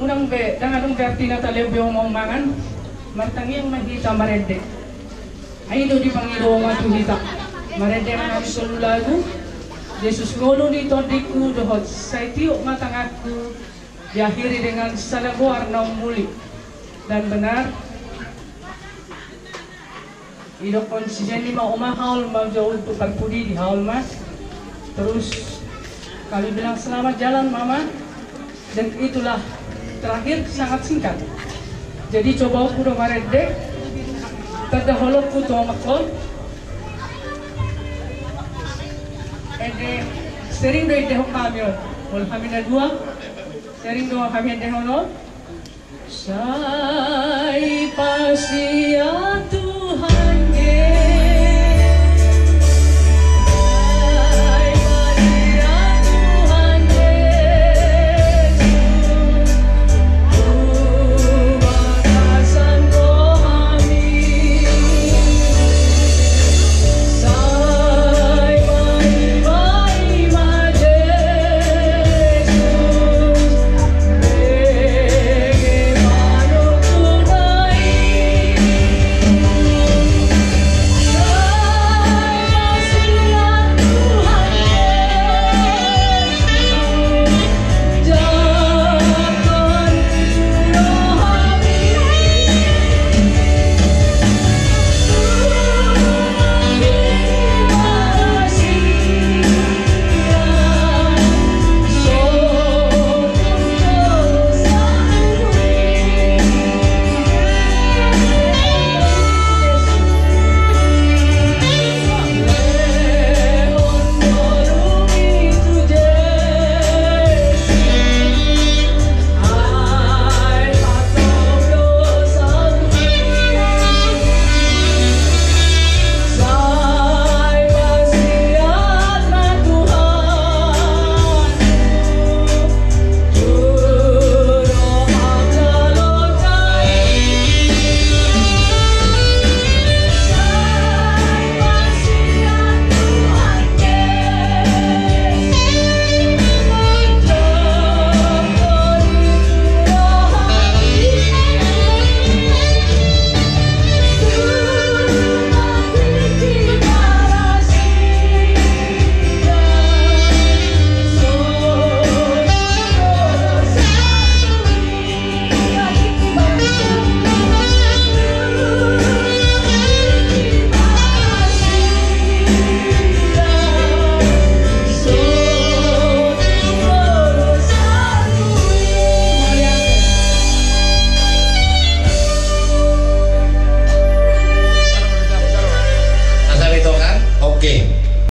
unang be dangadong berti na talebyo mangan martangi ang mahita marende ay do di Panginoon nga tuhita marende nga sululago Yesus ngono nito diku dohot sa itiyo matangaku diakhiri dengan salaguar na muli dan benar idok konsisten lima umahal mau jauh untuk pudi di haul mas terus kami bilang selamat jalan mama dan itulah terakhir sangat singkat jadi coba aku do marende terdahulu ku to makol ede sering do ide kami wal kami na dua sering do kami ide hono sai pasiatu